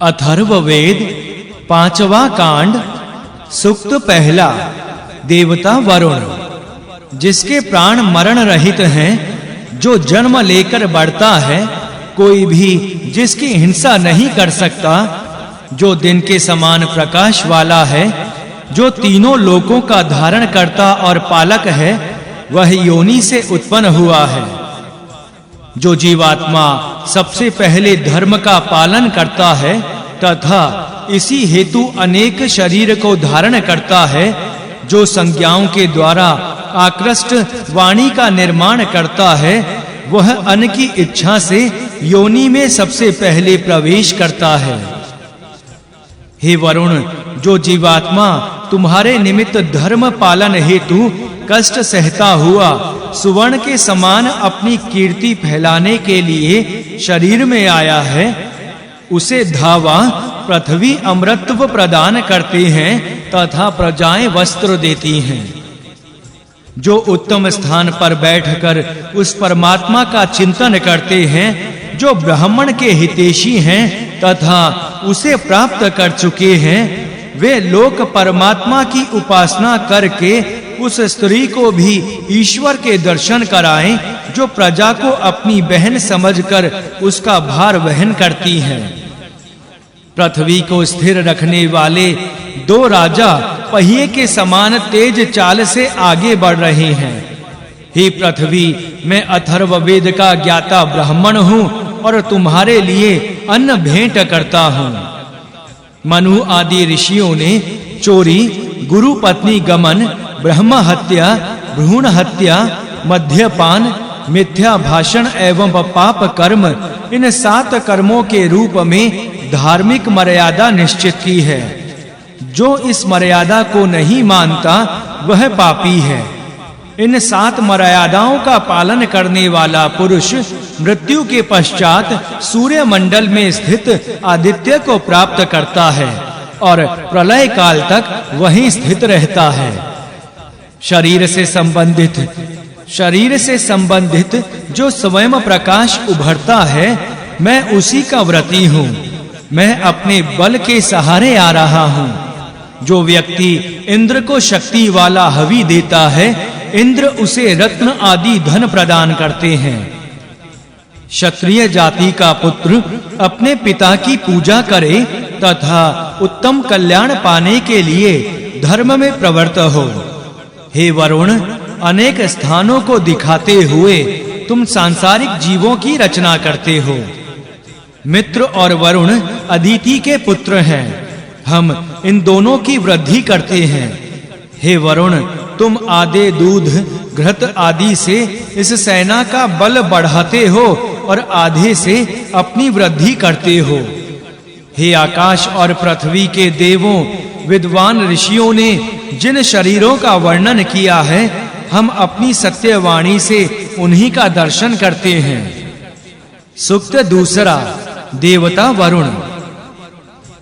अथर्ववेद पांचवा कांड सूक्त पहला। देवता वरुण, जिसके प्राण मरण रहित हैं, जो जन्म लेकर बढ़ता है, कोई भी जिसकी हिंसा नहीं कर सकता, जो दिन के समान प्रकाश वाला है, जो तीनों लोकों का धारण करता और पालक है, वह योनि से उत्पन्न हुआ है। जो जीवात्मा सबसे पहले धर्म का पालन करता है तथा इसी हेतु अनेक शरीर को धारण करता है, जो संज्ञाओं के द्वारा आकृष्ट वाणी का निर्माण करता है, वह अन्न की इच्छा से योनि में सबसे पहले प्रवेश करता है। हे वरुण, जो जीवात्मा तुम्हारे निमित्त धर्म पालन हेतु कष्ट सहता हुआ सुवर्ण के समान अपनी कीर्ति फैलाने के लिए शरीर में आया है, उसे धावा पृथ्वी अमृतत्व प्रदान करते हैं तथा प्रजाएं वस्त्र देती हैं। जो उत्तम स्थान पर बैठकर उस परमात्मा का चिंतन करते हैं, जो ब्राह्मण के हितैषी हैं तथा उसे प्राप्त कर चुके हैं, वे लोक परमात्मा की उपासना करके उस स्त्री को भी ईश्वर के दर्शन कराएं, जो प्रजा को अपनी बहन समझकर उसका भार वहन करती हैं। पृथ्वी को स्थिर रखने वाले दो राजा पहिए के समान तेज चाल से आगे बढ़ रहे हैं। हे पृथ्वी, मैं अथर्ववेद का ज्ञाता ब्राह्मण हूँ और तुम्हारे लिए अन्न भेंट करता हूँ। मनु आदि ऋषियों ने चोरी, गुरु पत्नी गमन, ब्रह्म हत्या, भ्रूण हत्या, मद्यपान, मिथ्या भाषण एवं पाप कर्म, इन 7 कर्मों के रूप में धार्मिक मर्यादा निश्चित की है। जो इस मर्यादा को नहीं मानता वह पापी है। इन 7 मर्यादाओं का पालन करने वाला पुरुष मृत्यु के पश्चात सूर्य मंडल में स्थित आदित्य को प्राप्त करता है और प्रलय काल तक वहीं स्थित रहता है। शरीर से संबंधित जो स्वयं प्रकाश उभरता है, मैं उसी का व्रती हूँ। मैं अपने बल के सहारे आ रहा हूँ। जो व्यक्ति इंद्र को शक्ति वाला हवि देता है, इंद्र उसे रत्न आदि धन प्रदान करते हैं। क्षत्रिय जाति का पुत्र अपने पिता की पूजा करे तथा उत्तम कल्याण पाने के लिए धर्म में प्रवृत्त हो। हे वरुण, अनेक स्थानों को दिखाते हुए तुम सांसारिक जीवों की रचना करते हो। मित्र और वरुण अदिति के पुत्र हैं। हम इन दोनों की वृद्धि करते हैं। हे वरुण, तुम आधे दूध घृत आदि से इस सेना का बल बढ़ाते हो और आधे से अपनी वृद्धि करते हो। हे आकाश और पृथ्वी के देवों, विद्वान ऋषियों ने जिन शरीरों का वर्णन किया है, हम अपनी सत्यवाणी से उन्हीं का दर्शन करते हैं। सूक्त दूसरा। देवता वरुण,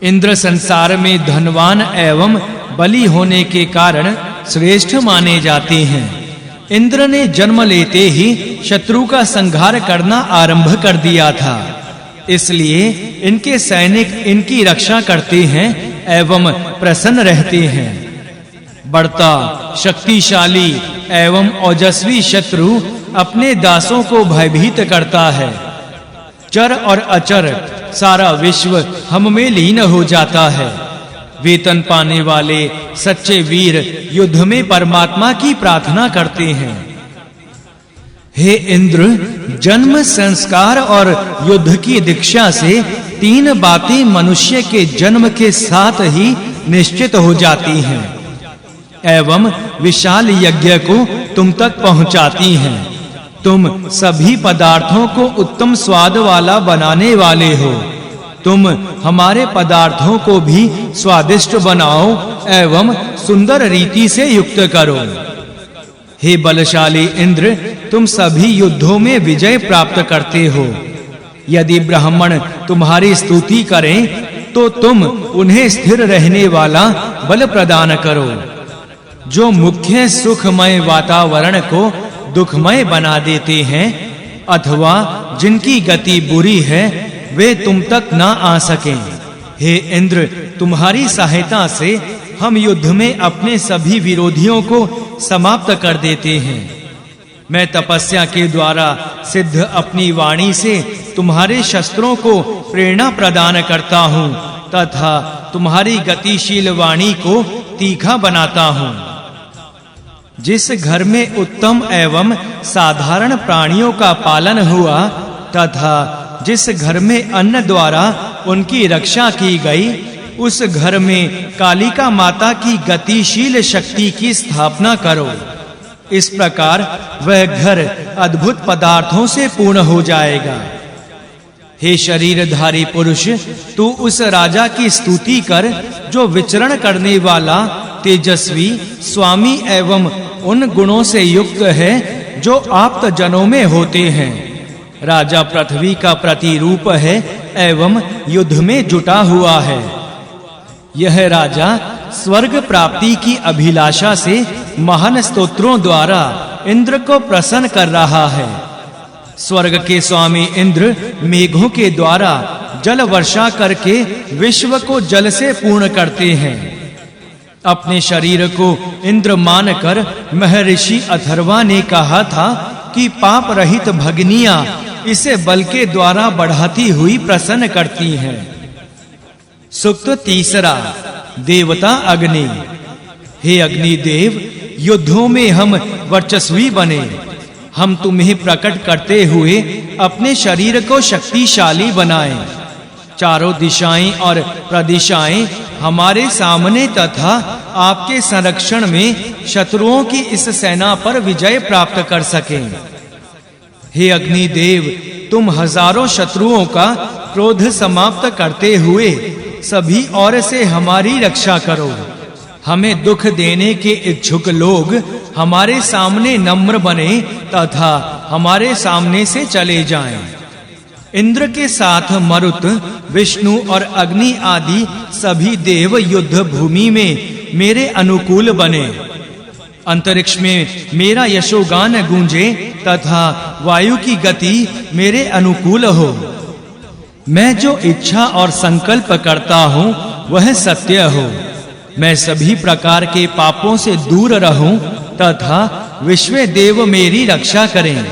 इंद्र संसार में धनवान एवं बली होने के कारण श्रेष्ठ माने जाते हैं। इंद्र ने जन्म लेते ही शत्रु का संहार करना आरंभ कर दिया था, इसलिए इनके सैनिक इनकी रक्षा करते हैं एवं प्रसन्न रहते हैं। बढ़ता शक्तिशाली एवं ओजस्वी शत्रु अपने दासों को भयभीत करता है। चर और अचर सारा विश्व हम में लीन हो जाता है। वेतन पाने वाले सच्चे वीर युद्ध में परमात्मा की प्रार्थना करते हैं। हे इंद्र, जन्म, संस्कार और युद्ध की दीक्षा से 3 बातें मनुष्य के जन्म के साथ ही निश्चित हो जाती हैं एवं विशाल यज्ञ को तुम तक पहुंचाती हैं। तुम सभी पदार्थों को उत्तम स्वाद वाला बनाने वाले हो। तुम हमारे पदार्थों को भी स्वादिष्ट बनाओ एवं सुंदर रीति से युक्त करो। हे बलशाली इंद्र, तुम सभी युद्धों में विजय प्राप्त करते हो। यदि ब्राह्मण तुम्हारी स्तुति करें तो तुम उन्हें स्थिर रहने वाला बल प्रदान करो। जो मुख्य सुखमय वातावरण को दुखमय बना देते हैं अथवा जिनकी गति बुरी है, वे तुम तक ना आ सकें। हे इंद्र, तुम्हारी सहायता से हम युद्ध में अपने सभी विरोधियों को समाप्त कर देते हैं। मैं तपस्या के द्वारा सिद्ध अपनी वाणी से तुम्हारे शस्त्रों को प्रेरणा प्रदान करता हूँ तथा तुम्हारी गतिशील वाणी को तीखा बनाता हूँ। जिस घर में उत्तम एवं साधारण प्राणियों का पालन हुआ तथा जिस घर में अन्न द्वारा उनकी रक्षा की गई, उस घर में कालिका माता की गतिशील शक्ति की स्थापना करो। इस प्रकार वह घर अद्भुत पदार्थों से पूर्ण हो जाएगा। हे शरीरधारी पुरुष, तू उस राजा की स्तुति कर जो विचरण करने वाला, तेजस्वी, स्वामी एवं उन गुणों से युक्त है जो आप्त जनों में होते हैं। राजा पृथ्वी का प्रतिरूप है एवं युद्ध में जुटा हुआ है। यह राजा स्वर्ग प्राप्ति की अभिलाषा से महान स्तोत्रों द्वारा इंद्र को प्रसन्न कर रहा है। स्वर्ग के स्वामी इंद्र मेघों के द्वारा जल वर्षा करके विश्व को जल से पूर्ण करते हैं। अपने शरीर को इंद्र मानकर महर्षि अथर्वा ने कहा था कि पाप रहित भगनियां इसे बल के द्वारा बढ़ाती हुई प्रसन्न करती हैं। सूक्त तीसरा, देवता अग्नि। हे अग्नि देव, युद्धों में हम वर्चस्वी बने। हम तुम्हें प्रकट करते हुए अपने शरीर को शक्तिशाली बनाएं। चारों दिशाएं और प्रदिशाएं हमारे सामने तथा आपके संरक्षण में शत्रुओं की इस सेना पर विजय प्राप्त कर सकें। हे अग्नि देव, तुम हजारों शत्रुओं का क्रोध समाप्त करते हुए सभी ओर से हमारी रक्षा करो। हमें दुख देने के इच्छुक लोग हमारे सामने नम्र बने तथा हमारे सामने से चले जाएं। इंद्र के साथ मरुत, विष्णु और अग्नि आदि सभी देव युद्ध भूमि में मेरे अनुकूल बने। अंतरिक्ष में मेरा यशोगान गूंजे तथा वायु की गति मेरे अनुकूल हो। मैं जो इच्छा और संकल्प करता हूँ वह सत्य हो। मैं सभी प्रकार के पापों से दूर रहूं तथा विश्व देव मेरी रक्षा करें।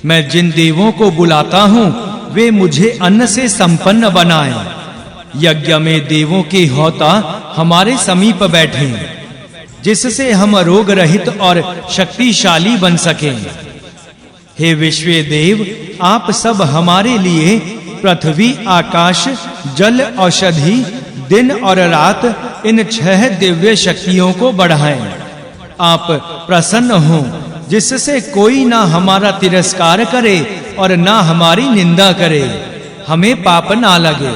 मैं जिन देवों को बुलाता हूँ वे मुझे अन्न से संपन्न बनाएं। यज्ञ में देवों के होता हमारे समीप बैठें, जिससे हम रोग रहित और शक्तिशाली बन सकें। हे विश्व देव, आप सब हमारे लिए पृथ्वी, आकाश, जल, औषधि, दिन और रात इन 6 दिव्य शक्तियों को बढ़ाएं। आप प्रसन्न हों जिससे कोई ना हमारा तिरस्कार करे और ना हमारी निंदा करे, हमें पाप ना लगे।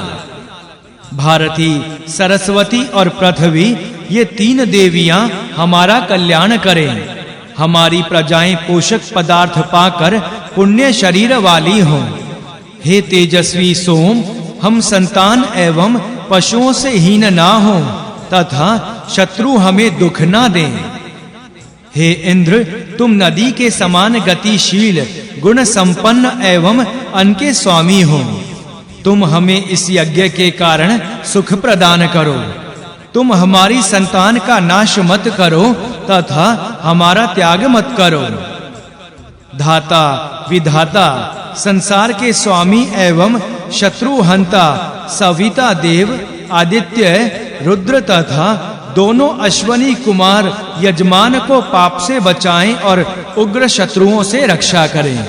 भारती, सरस्वती और पृथ्वी ये 3 देवियां हमारा कल्याण करें। हमारी प्रजाएं पोषक पदार्थ पाकर पुण्य शरीर वाली हों। हे तेजस्वी सोम, हम संतान एवं पशुओं से हीन ना हों तथा शत्रु हमें दुख ना दें। हे इंद्र, तुम नदी के समान गतिशील, गुण संपन्न एवं अन्न के स्वामी हो। तुम हमें इस यज्ञ के कारण सुख प्रदान करो। तुम हमारी संतान का नाश मत करो तथा हमारा त्याग मत करो। धाता, विधाता, संसार के स्वामी एवं शत्रुहंता सविता देव, आदित्य, रुद्र तथा दोनों अश्वनी कुमार यजमान को पाप से बचाएं और उग्र शत्रुओं से रक्षा करें।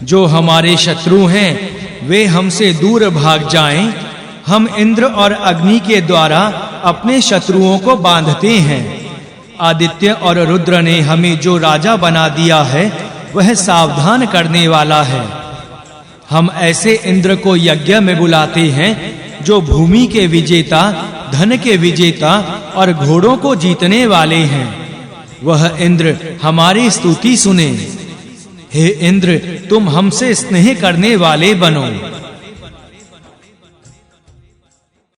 जो हमारे शत्रु हैं वे हमसे दूर भाग जाएं। हम इंद्र और अग्नि के द्वारा अपने शत्रुओं को बांधते हैं। आदित्य और रुद्र ने हमें जो राजा बना दिया है वह सावधान करने वाला है। हम ऐसे इंद्र को यज्ञ में बुलाते हैं जो भूमि के विजेता, धन के विजेता और घोड़ों को जीतने वाले हैं। वह इंद्र हमारी स्तुति सुने। हे इंद्र, तुम हमसे स्नेह करने वाले बनो।